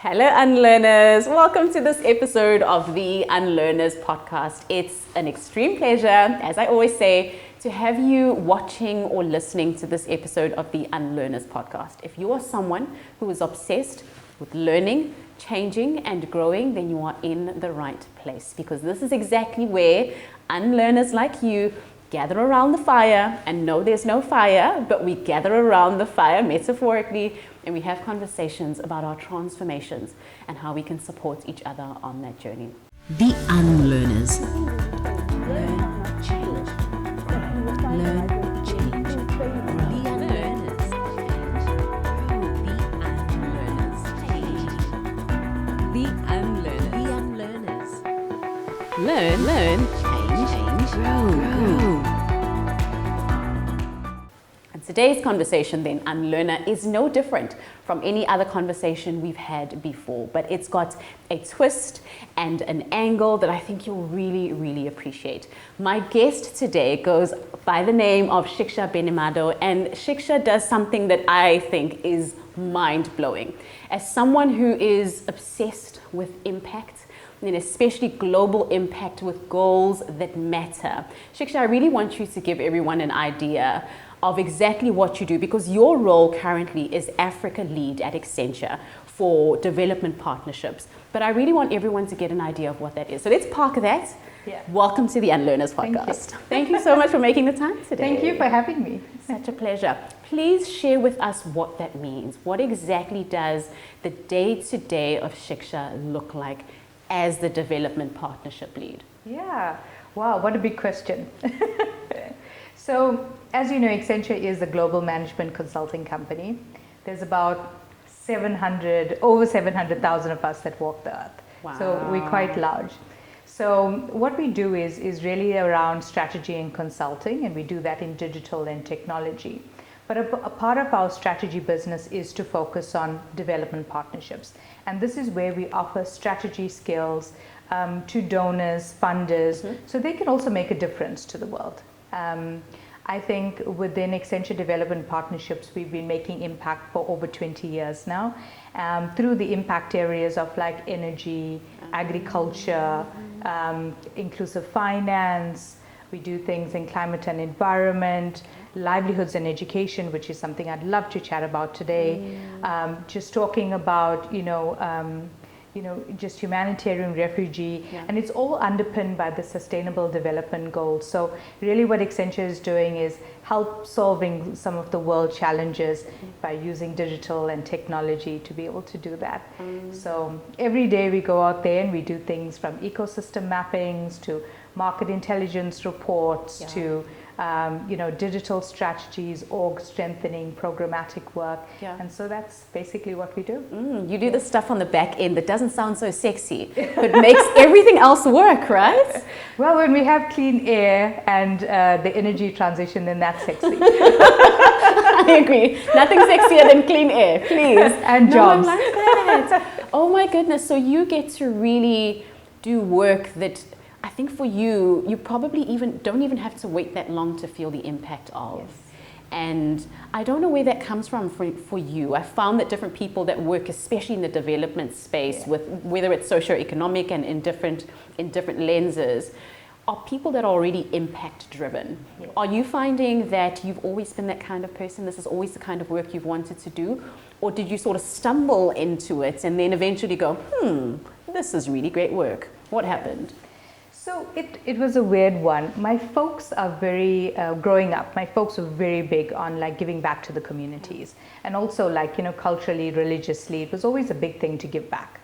Hello, Unlearners. Welcome to this episode of the Unlearners podcast. It's an extreme pleasure, as I always say, to have you watching or listening to this episode of the Unlearners podcast. If you are someone who is obsessed with learning, changing, and growing, then you are in the right place, because this is exactly where unlearners like you gather around the fire. And no, there's no fire, but we gather around the fire metaphorically, and we have conversations about our transformations and how we can support each other on that journey. The Unlearners. Learn, change, grow. Learn, change, grow. The Unlearners. The Unlearners. The Unlearners. Learn, change, grow. Today's conversation then, Unlearner, is no different from any other conversation we've had before, but it's got a twist and an angle that I think you'll really, really appreciate. My guest today goes by the name of Shiksha Benimadho, and Shiksha does something that I think is mind-blowing. As someone who is obsessed with impact, and especially global impact with goals that matter, Shiksha, I really want you to give everyone an idea of exactly what you do, because your role currently is Africa lead at Accenture for development partnerships. But I really want everyone to get an idea of what that is. So let's park that. Yeah. Welcome to the Unlearners podcast. Thank you so much for making the time today. Thank you for having me. Such a pleasure. Please share with us what that means. What exactly does the day-to-day of Shiksha look like as the development partnership lead? Yeah. Wow, what a big question. So, as you know, Accenture is a global management consulting company. There's about over 700,000 of us that walk the earth. Wow. So we're quite large. So what we do is really around strategy and consulting, and we do that in digital and technology. But a part of our strategy business is to focus on development partnerships. And this is where we offer strategy skills to donors, funders, so they can also make a difference to the world. I think within Accenture Development Partnerships, we've been making impact for over 20 years now, through the impact areas of like energy, agriculture, inclusive finance. We do things in climate and environment, livelihoods and education, which is something I'd love to chat about today. Just talking about, just humanitarian refugee, and it's all underpinned by the Sustainable Development Goals. So really what Accenture is doing is help solving some of the world challenges by using digital and technology to be able to do that. So every day we go out there and we do things from ecosystem mappings to market intelligence reports to digital strategies, org strengthening, programmatic work. And so that's basically what we do. You do the stuff on the back end that doesn't sound so sexy, but makes everything else work, right? Well, when we have clean air and the energy transition, then that's sexy. I agree. Nothing sexier than clean air, please. And jobs. I like that. Oh my goodness. So you get to really do work that I think for you, you probably don't even have to wait that long to feel the impact of. Yes. And I don't know where that comes from for you. I found that different people that work, especially in the development space, with whether it's socioeconomic and in different lenses, are people that are already impact driven. Yes. Are you finding that you've always been that kind of person? This is always the kind of work you've wanted to do? Or did you sort of stumble into it and then eventually go, this is really great work? What happened? So it was a weird one. My folks are very, growing up, my folks were very big on like giving back to the communities. And also like, culturally, religiously, it was always a big thing to give back.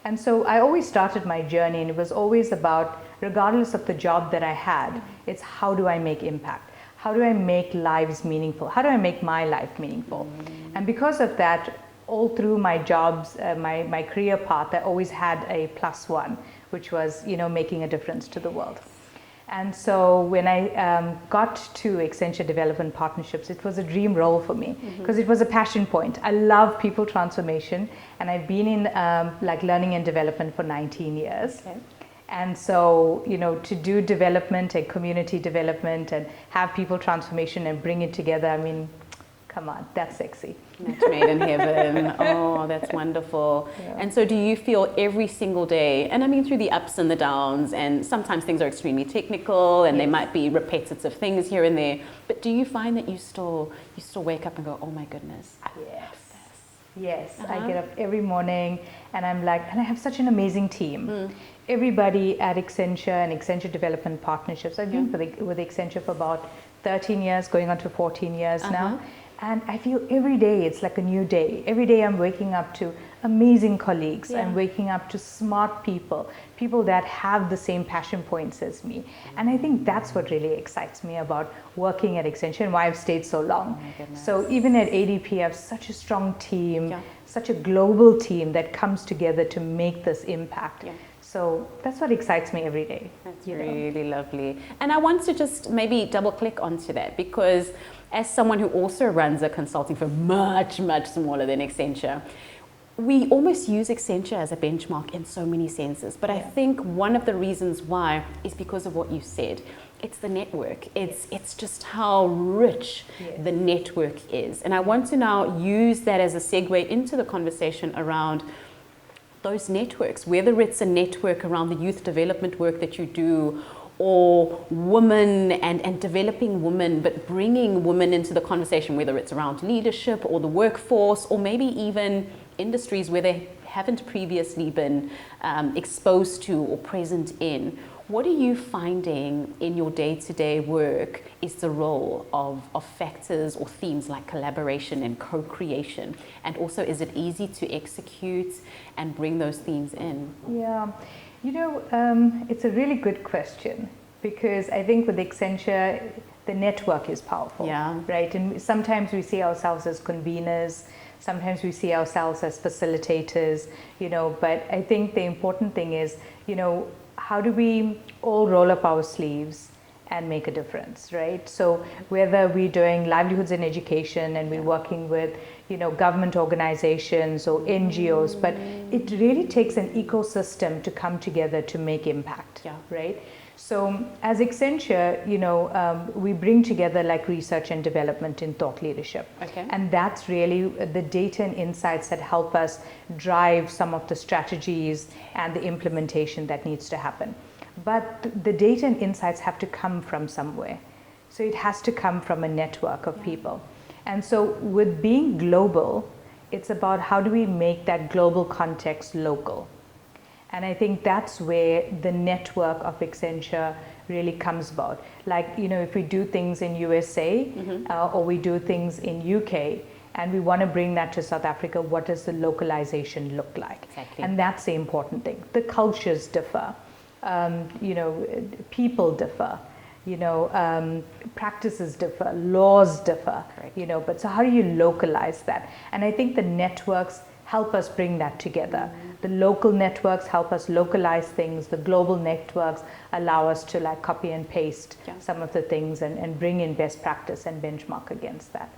And so I always started my journey, and it was always about, regardless of the job that I had, it's how do I make impact? How do I make lives meaningful? How do I make my life meaningful? And because of that, all through my jobs, my career path, I always had a +1, which was, making a difference to the world. And so when I got to Accenture Development Partnerships, it was a dream role for me because it was a passion point. I love people transformation, and I've been in learning and development for 19 years. Okay. And so, to do development and community development and have people transformation and bring it together, Come on, that's sexy. Match made in heaven. Oh, that's wonderful. Yeah. And so do you feel every single day, and I mean through the ups and the downs, and sometimes things are extremely technical and they might be repetitive things here and there, but do you find that you still wake up and go, oh my goodness, I love this? Yes, I get up every morning and I'm like, and I have such an amazing team. Everybody at Accenture and Accenture Development Partnerships, I've been with Accenture for about 13 years, going on to 14 years now. And I feel every day it's like a new day. Every day I'm waking up to amazing colleagues. I'm waking up to smart people, people that have the same passion points as me. And I think that's what really excites me about working at Accenture and why I've stayed so long. So even at ADP, I have such a strong team, such a global team that comes together to make this impact. So that's what excites me every day. That's really lovely. And I want to just maybe double click onto that, because as someone who also runs a consulting firm much, much smaller than Accenture, we almost use Accenture as a benchmark in so many senses. But I think one of the reasons why is because of what you said. It's the network. It's just how rich the network is. And I want to now use that as a segue into the conversation around those networks, whether it's a network around the youth development work that you do, or women and developing women, but bringing women into the conversation, whether it's around leadership or the workforce, or maybe even industries where they haven't previously been exposed to or present in. What are you finding in your day-to-day work is the role of factors or themes like collaboration and co-creation? And also, is it easy to execute and bring those themes in? Yeah, it's a really good question, because I think with Accenture, the network is powerful, right? And sometimes we see ourselves as conveners, sometimes we see ourselves as facilitators, but I think the important thing is, how do we all roll up our sleeves and make a difference, right? So whether we're doing livelihoods in education and we're working with, government organizations or NGOs, but it really takes an ecosystem to come together to make impact, right? So as Accenture, we bring together like research and development in thought leadership. And that's really the data and insights that help us drive some of the strategies and the implementation that needs to happen. But the data and insights have to come from somewhere. So it has to come from a network of people. And so with being global, it's about how do we make that global context local. And I think that's where the network of Accenture really comes about. Like, if we do things in USA or we do things in UK and we want to bring that to South Africa, what does the localization look like? And that's the important thing. The cultures differ, people differ, practices differ, laws differ, but so how do you localize that? And I think the networks help us bring that together. The local networks help us localize things. The global networks allow us to like copy and paste some of the things and bring in best practice and benchmark against that.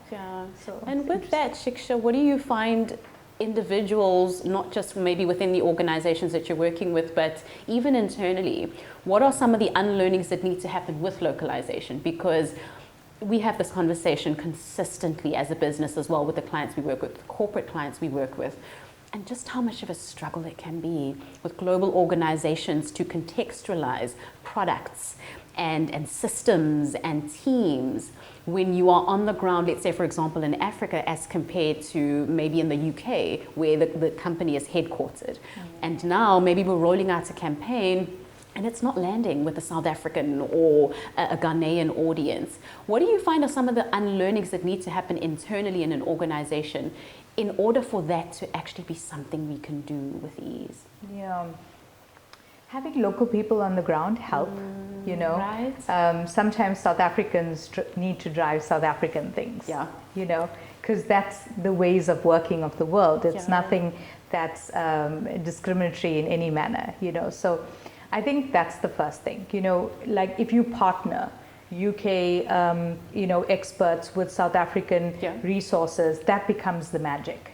So and with that, Shiksha, what do you find individuals, not just maybe within the organizations that you're working with, but even internally, what are some of the unlearnings that need to happen with localization? Because we have this conversation consistently as a business as well with the clients we work with, the corporate clients we work with, and just how much of a struggle it can be with global organizations to contextualize products and systems and teams when you are on the ground, let's say, for example, in Africa, as compared to maybe in the UK, where the company is headquartered. And now maybe we're rolling out a campaign and it's not landing with a South African or a Ghanaian audience. What do you find are some of the unlearnings that need to happen internally in an organization in order for that to actually be something we can do with ease? Having local people on the ground help, Right. Sometimes South Africans need to drive South African things, because that's the ways of working of the world. It's nothing that's discriminatory in any manner, So I think that's the first thing, like if you partner UK, experts with South African resources, that becomes the magic,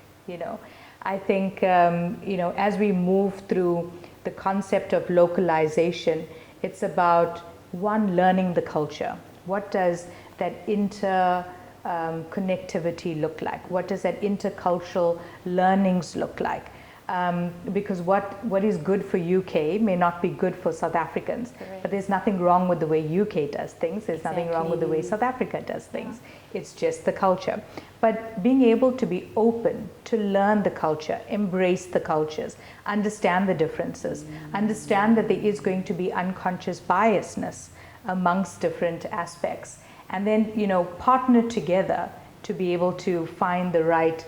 I think, as we move through the concept of localization, it's about, one, learning the culture. What does that connectivity look like? What does that intercultural learnings look like? Because what is good for UK may not be good for South Africans. Correct. But there's nothing wrong with the way UK does things. There's nothing wrong with the way South Africa does things. It's just the culture. But being able to be open to learn the culture, embrace the cultures, understand the differences, understand that there is going to be unconscious biasness amongst different aspects, and then partner together to be able to find the right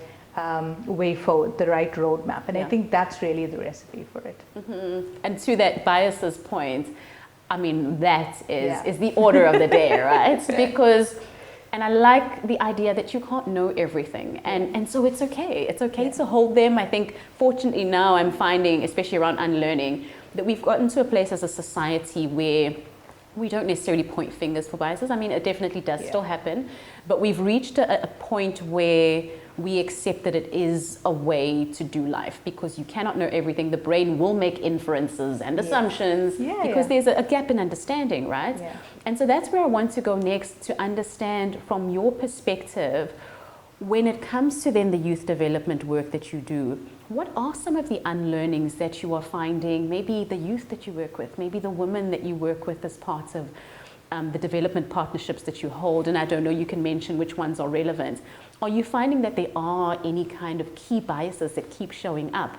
way forward, the right roadmap. And I think that's really the recipe for it. And to that biases point, I mean, that is the order of the day, right? Because, and I like the idea that you can't know everything. And so it's okay. It's okay to hold them. I think, fortunately now I'm finding, especially around unlearning, that we've gotten to a place as a society where we don't necessarily point fingers for biases. I mean, it definitely does still happen. But we've reached a point where we accept that it is a way to do life, because you cannot know everything. The brain will make inferences and assumptions because there's a gap in understanding, right? Yeah. And so that's where I want to go next, to understand from your perspective, when it comes to then the youth development work that you do, what are some of the unlearnings that you are finding, maybe the youth that you work with, maybe the women that you work with as part of the development partnerships that you hold, and I don't know, you can mention which ones are relevant. Are you finding that there are any kind of key biases that keep showing up?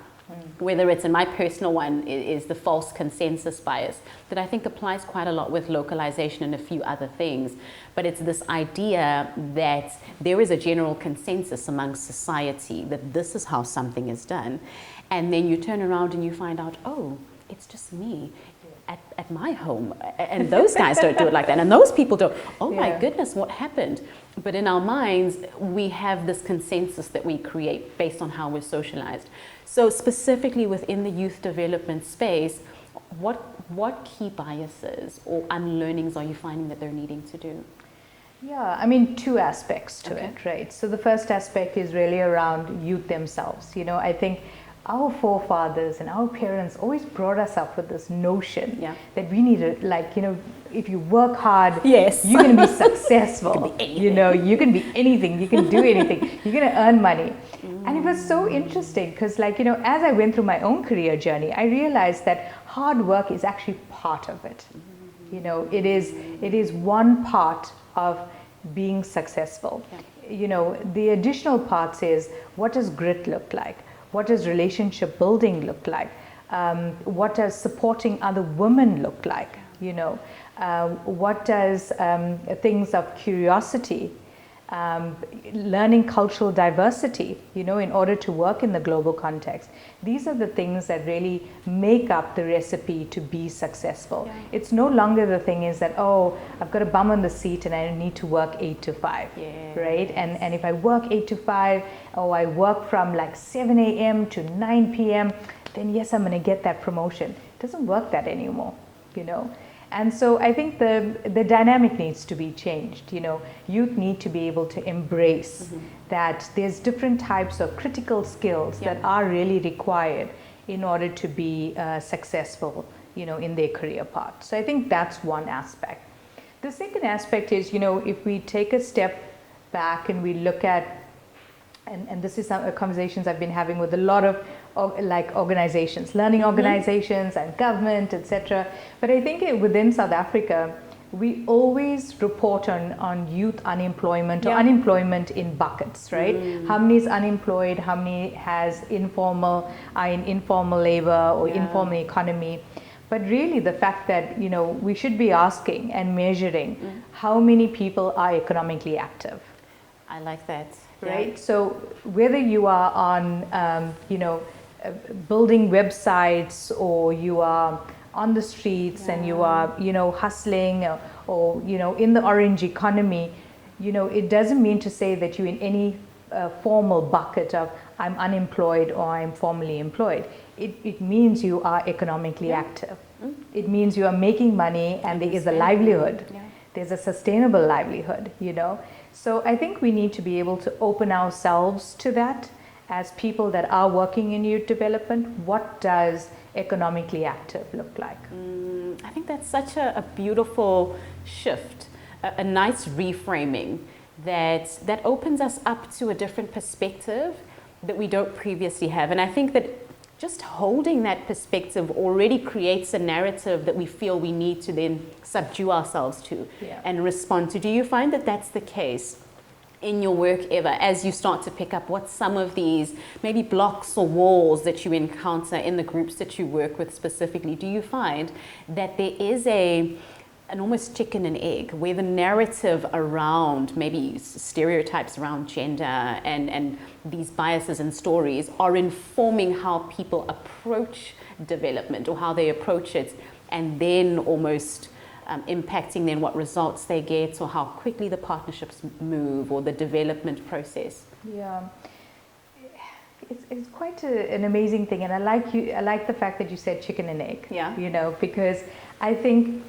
Whether it's, in my personal one, is the false consensus bias that I think applies quite a lot with localization and a few other things. But it's this idea that there is a general consensus among society that this is how something is done. And then you turn around and you find out, oh, it's just me at my home, and those guys don't do it like that, and those people don't. Oh my goodness, what happened? But in our minds, we have this consensus that we create based on how we're socialized. So specifically within the youth development space, what key biases or unlearnings are you finding that they're needing to do? Yeah, I mean, two aspects to it, right? So the first aspect is really around youth themselves. I think our forefathers and our parents always brought us up with this notion that we need to, if you work hard, you're going to be successful. You can be anything, you can do anything, you're going to earn money. And it was so interesting because, as I went through my own career journey, I realized that hard work is actually part of it. It is one part of being successful. The additional parts is, what does grit look like? What does relationship building look like? What does supporting other women look like? What does things of curiosity, learning cultural diversity, in order to work in the global context. These are the things that really make up the recipe to be successful. It's no longer the thing is that, oh, I've got a bum on the seat and I need to work 8 to 5, right? And if I work 8 to 5, or I work from 7 a.m. to 9 p.m., then yes, I'm going to get that promotion. It doesn't work that anymore, And so I think the dynamic needs to be changed. Youth need to be able to embrace that there's different types of critical skills that are really required in order to be successful, in their career path. So I think that's one aspect. The second aspect is, if we take a step back and we look at, and this is some conversations I've been having with a lot of organizations, learning organizations and government, etc. But I think within South Africa, we always report on youth unemployment or unemployment in buckets, right? How many is unemployed? How many are in informal labor or informal economy? But really the fact that, we should be asking and measuring how many people are economically active. I like that. Right? So whether you are on, building websites, or you are on the streets and you are, hustling or in the orange economy, it doesn't mean to say that you're in any formal bucket of I'm unemployed or I'm formally employed. It means you are economically active. It means you are making money and there is a livelihood. There's a sustainable livelihood, So I think we need to be able to open ourselves to that as people that are working in youth development. What does economically active look like? I think that's such a beautiful shift, a nice reframing, that opens us up to a different perspective that we don't previously have. And I think that just holding that perspective already creates a narrative that we feel we need to then subdue ourselves to and respond to. Do you find that that's the case in your work ever, as you start to pick up what some of these maybe blocks or walls that you encounter in the groups that you work with specifically? Do you find that there is an almost chicken and egg, where the narrative around maybe stereotypes around gender and these biases and stories are informing how people approach development or how they approach it, and then almost impacting then what results they get or how quickly the partnerships move or the development process? Yeah, it's quite an amazing thing, and I like the fact that you said chicken and egg. Yeah. You know, because I think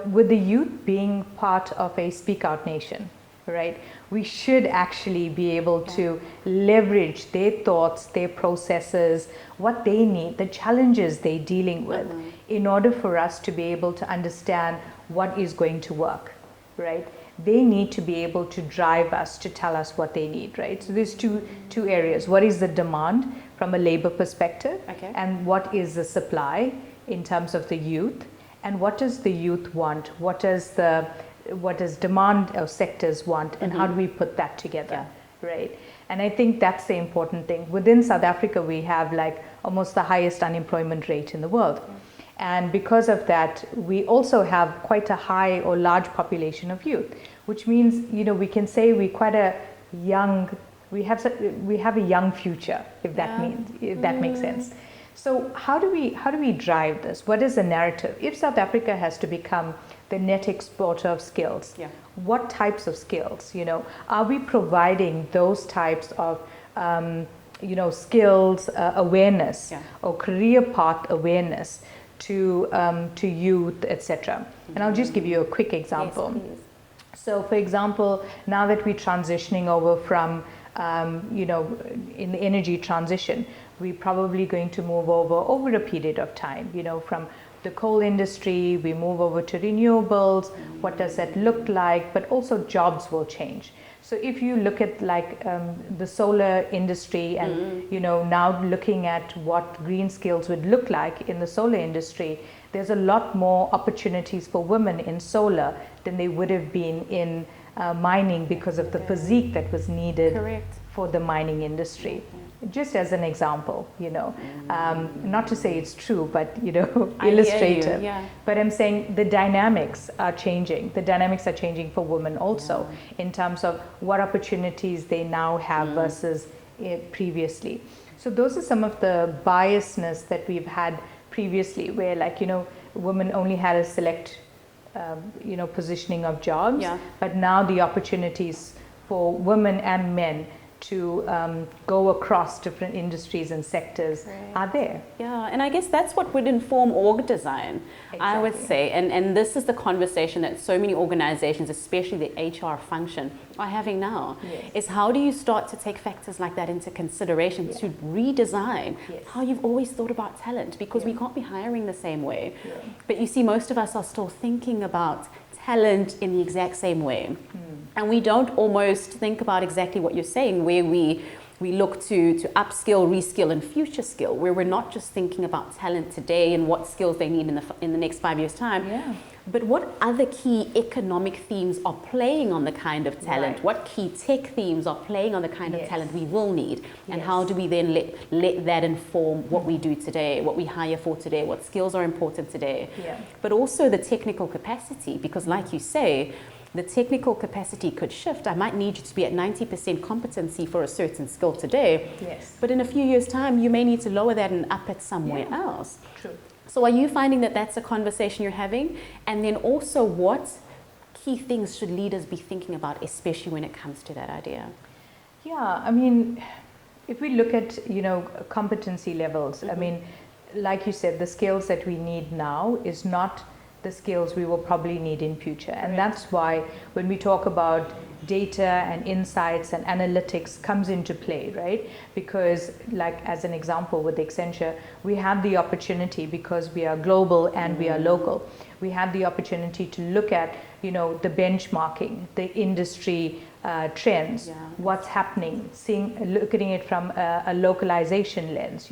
with the youth being part of a Speak Out Nation, right, we should actually be able to leverage their thoughts, their processes, what they need, the challenges they're dealing with, in order for us to be able to understand what is going to work, right? They need to be able to drive us, to tell us what they need, right? So there's two areas. What is the demand from a labor perspective, and what is the supply in terms of the youth, and what does the youth want? What does demand or sectors want, and how do we put that together, right? And I think that's the important thing. Within South Africa, we have like almost the highest unemployment rate in the world. And because of that, we also have quite a high or large population of youth, which means, you know, we can say we have a young future, if that makes sense. So how do we drive this? What is the narrative? If South Africa has to become the net exporter of skills, what types of skills? You know, are we providing those types of skills awareness or career path awareness to youth, etc.? And I'll just give you a quick example. Yes, so, for example, now that we're transitioning over from in the energy transition, we're probably going to move over a period of time, you know, from the coal industry, we move over to renewables. What does that look like? But also jobs will change. So if you look at like the solar industry and, you know, now looking at what green skills would look like in the solar industry, there's a lot more opportunities for women in solar than they would have been in mining, because of the physique that was needed for the mining industry. Just as an example, you know, not to say it's true, but, you know, illustrative. But I'm saying the dynamics are changing. The dynamics are changing for women also, in terms of what opportunities they now have versus previously. So those are some of the biasness that we've had previously, where, like, you know, women only had a select positioning of jobs, but now the opportunities for women and men to go across different industries and sectors are there. Yeah, and I guess that's what would inform org design, I would say. And this is the conversation that so many organizations, especially the HR function, are having now, is how do you start to take factors like that into consideration to redesign how you've always thought about talent, because we can't be hiring the same way. But you see, most of us are still thinking about talent in the exact same way. And we don't almost think about exactly what you're saying, where we look to upskill, reskill, and future skill, where we're not just thinking about talent today and what skills they need in the next 5 years' time, but what other key economic themes are playing on the kind of talent, what key tech themes are playing on the kind of talent we will need, and how do we then let that inform what we do today, what we hire for today, what skills are important today, but also the technical capacity, because like you say, the technical capacity could shift. I might need you to be at 90% competency for a certain skill today, but in a few years' time, you may need to lower that and up it somewhere else. True. So are you finding that that's a conversation you're having? And then also, what key things should leaders be thinking about, especially when it comes to that idea? Yeah, I mean, if we look at, you know, competency levels, I mean, like you said, the skills that we need now is not the skills we will probably need in future. And that's why when we talk about data and insights and analytics comes into play, right? Because, like, as an example with Accenture, we have the opportunity, because we are global and we are local, we have the opportunity to look at, you know, the benchmarking, the industry trends, what's happening, looking at it from a localization lens,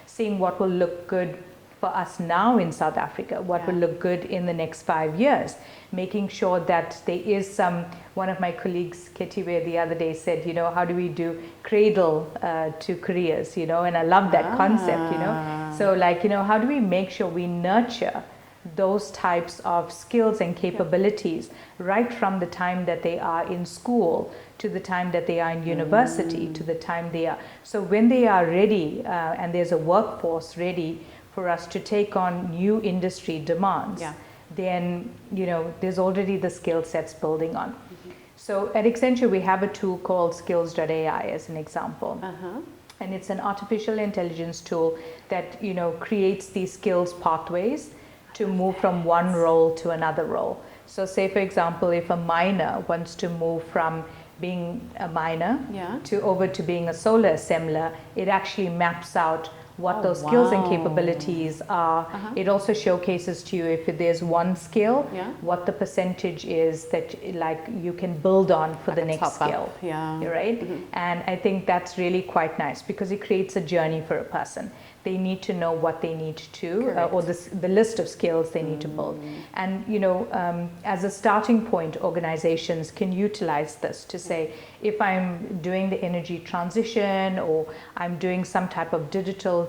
seeing what will look good for us now in South Africa, what will look good in the next 5 years, making sure that there is one of my colleagues, Ketiwe, the other day said, how do we do cradle to careers, and I love that concept, So how do we make sure we nurture those types of skills and capabilities right from the time that they are in school to the time that they are in university to the time they are. So when they are ready and there's a workforce ready for us to take on new industry demands, then there's already the skill sets building on. So at Accenture we have a tool called skills.ai as an example. And it's an artificial intelligence tool that creates these skills pathways to move from one role to another role. So say for example, if a miner wants to move from being a miner over to being a solar assembler, it actually maps out what those skills and capabilities are. It also showcases to you if there's one skill, what the percentage is that you can build on for the next skill. Right? And I think that's really quite nice because it creates a journey for a person. They need to know what they need to, or the list of skills they need to build. And as a starting point, organizations can utilize this to say, if I'm doing the energy transition or I'm doing some type of digital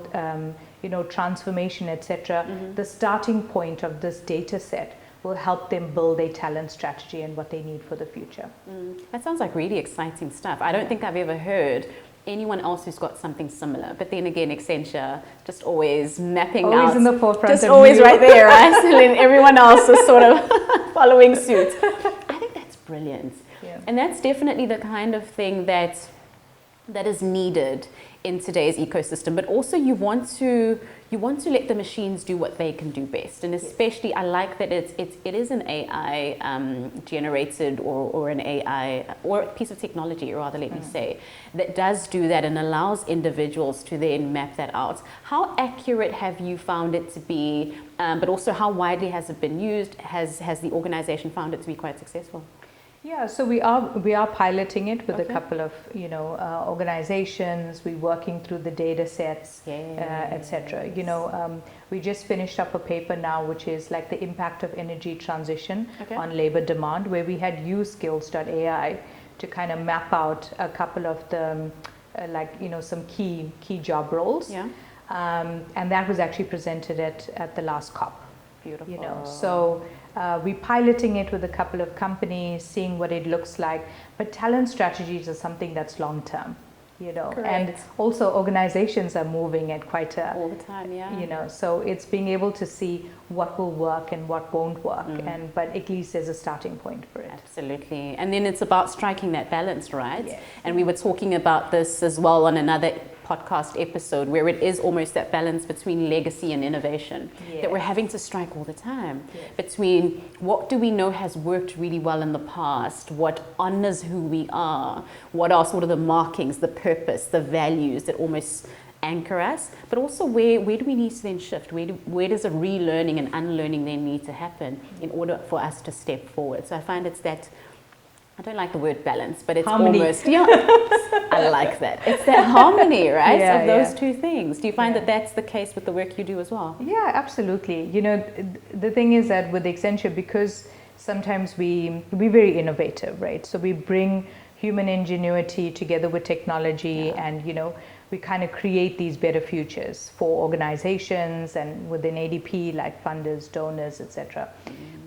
transformation, etc., the starting point of this data set will help them build a talent strategy and what they need for the future. That sounds like really exciting stuff. I don't think I've ever heard anyone else who's got something similar. But then again, Accenture just always mapping out. Always in the forefront. Just always right there, right? And then everyone else is sort of following suit. I think that's brilliant. And that's definitely the kind of thing that is needed in today's ecosystem. But also you want to let the machines do what they can do best. And especially I like that it is an AI generated or an AI or a piece of technology, rather, let me say, that does do that and allows individuals to then map that out. How accurate have you found it to be? But also how widely has it been used? Has the organization found it to be quite successful? Yeah, so we are piloting it with a couple of organizations. We're working through the data sets, etc. We just finished up a paper now, which is like the impact of energy transition on labor demand, where we had used skills.ai to kind of map out a couple of the some key job roles. And that was actually presented at the last COP. Beautiful. So we're piloting it with a couple of companies, seeing what it looks like. But talent strategies are something that's long term, and also organizations are moving at quite a all the time, so it's being able to see what will work and what won't work, but at least there's a starting point for it. Absolutely. And then it's about striking that balance, right? Yes. And we were talking about this as well on another podcast episode, where it is almost that balance between legacy and innovation that we're having to strike all the time, between what do we know has worked really well in the past, what honors who we are, what are sort of the markings, the purpose, the values that almost anchor us, but also where do we need to then shift, where does a relearning and unlearning then need to happen in order for us to step forward. So I find it's that, I don't like the word balance, but it's harmony. Almost, I like that. It's that harmony, right, of those two things. Do you find that that's the case with the work you do as well? Yeah, absolutely. The thing is that with Accenture, because sometimes we're very innovative, right? So we bring human ingenuity together with technology, and we kind of create these better futures for organizations and within ADP, like funders, donors, etc.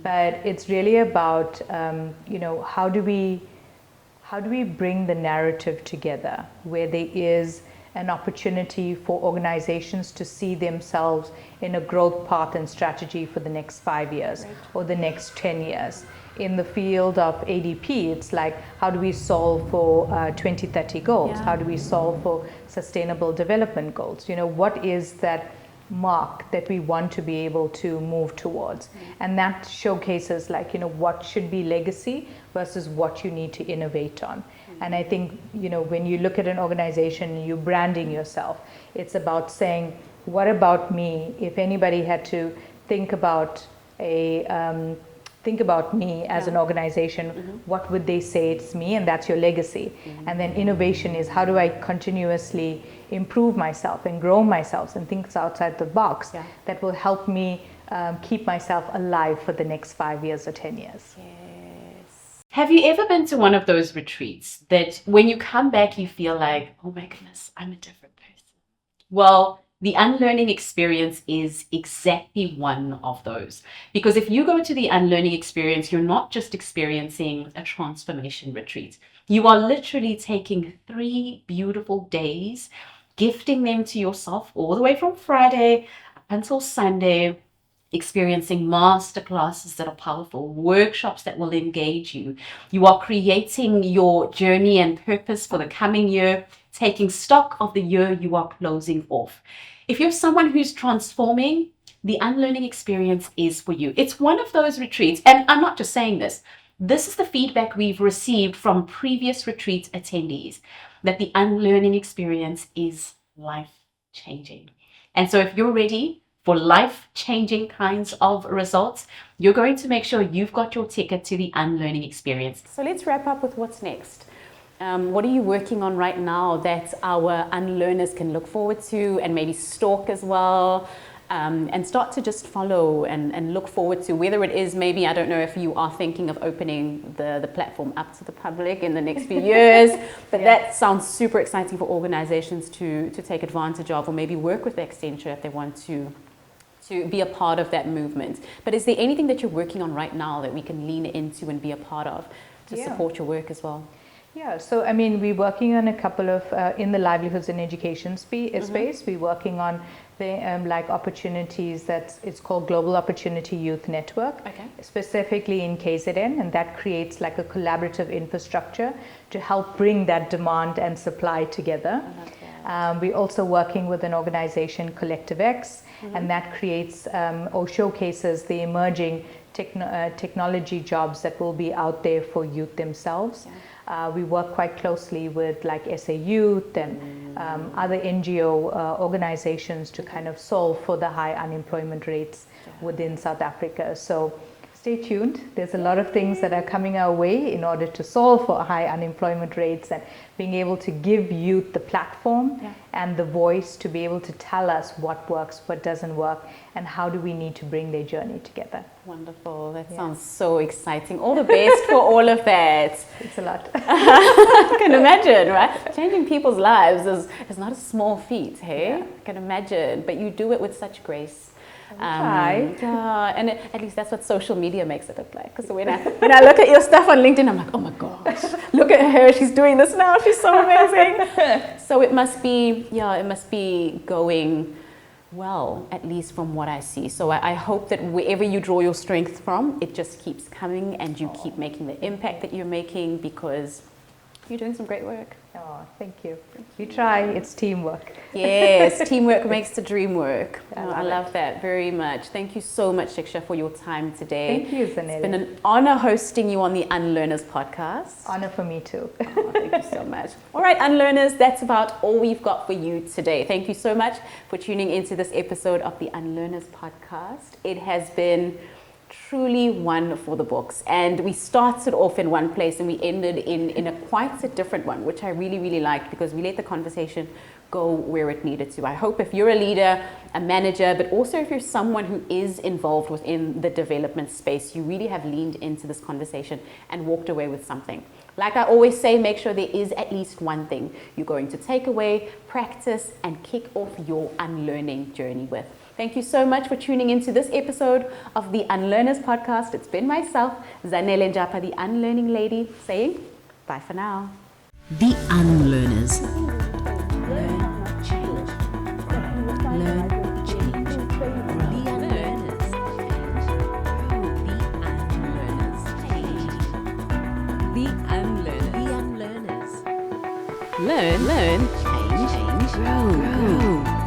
But it's really about how do we bring the narrative together where there is an opportunity for organizations to see themselves in a growth path and strategy for the next 5 years or the next 10 years. In the field of ADP, it's like, how do we solve for 2030 goals? How do we solve for sustainable development goals? What is that mark that we want to be able to move towards? And that showcases what should be legacy versus what you need to innovate on. And I think, when you look at an organization and you're branding yourself, it's about saying, what about me? If anybody had to think about a think about me as an organization, what would they say it's me, and that's your legacy. And then innovation is how do I continuously improve myself and grow myself and think outside the box that will help me keep myself alive for the next 5 years or 10 years. Yes. Have you ever been to one of those retreats that when you come back, you feel like, oh my goodness, I'm a different person? Well, the Unlearning Experience is exactly one of those. Because if you go to the Unlearning Experience, you're not just experiencing a transformation retreat. You are literally taking 3 beautiful days, gifting them to yourself all the way from Friday up until Sunday, experiencing master classes that are powerful, workshops that will engage you. You are creating your journey and purpose for the coming year, taking stock of the year you are closing off. If you're someone who's transforming, the Unlearning Experience is for you. It's one of those retreats, and I'm not just saying this. This is the feedback we've received from previous retreat attendees, that the Unlearning Experience is life-changing. And so if you're ready for life-changing kinds of results, you're going to make sure you've got your ticket to the Unlearning Experience. So let's wrap up with what's next. What are you working on right now that our unlearners can look forward to and maybe stalk as well, and start to just follow and look forward to, whether it is maybe, I don't know if you are thinking of opening the platform up to the public in the next few years, but that sounds super exciting for organizations to take advantage of, or maybe work with Accenture if they want to be a part of that movement. But is there anything that you're working on right now that we can lean into and be a part of to support your work as well? Yeah, so I mean, we're working on a couple of, in the livelihoods and education space, we're working on the like opportunities that it's called Global Opportunity Youth Network, specifically in KZN, and that creates like a collaborative infrastructure to help bring that demand and supply together. We're also working with an organization, Collective X, and that creates or showcases the emerging technology jobs that will be out there for youth themselves. We work quite closely with like SA Youth and other NGO organizations to kind of solve for the high unemployment rates within South Africa. So stay tuned. There's a lot of things that are coming our way in order to solve for high unemployment rates, and being able to give youth the platform and the voice to be able to tell us what works, what doesn't work, and how do we need to bring their journey together. Wonderful. That sounds so exciting. All the best for all of that. It's a lot. I can imagine, right? Changing people's lives is not a small feat, hey? I can imagine. But you do it with such grace. And at least that's what social media makes it look like. Because when I look at your stuff on LinkedIn, I'm like, oh my gosh, look at her, she's doing this now, she's so amazing. So it must be going well, at least from what I see. So I hope that wherever you draw your strength from, it just keeps coming and you keep making the impact that you're making, because you're doing some great work. Oh, thank you. You try, it's teamwork. Yes, teamwork makes the dream work. I love that very much. Thank you so much, Shiksha, for your time today. Thank you, Zanele. It's been an honor hosting you on the Unlearners podcast. Honor for me too. Oh, thank you so much. All right, Unlearners, that's about all we've got for you today. Thank you so much for tuning into this episode of the Unlearners podcast. It has been truly one for the books, and we started off in one place and we ended in a quite a different one, which I really, really liked, because we let the conversation go where it needed to. I hope if you're a leader, a manager, but also if you're someone who is involved within the development space, you really have leaned into this conversation and walked away with something. Like I always say, make sure there is at least one thing you're going to take away, practice, and kick off your unlearning journey with. Thank you so much for tuning into this episode of the Unlearners podcast. It's been myself, Zanele Njapa, the Unlearning Lady, saying bye for now. The Unlearners. Learn, change. Learn, change. The Unlearners. The Unlearners. The Unlearners. Learn, change, grow.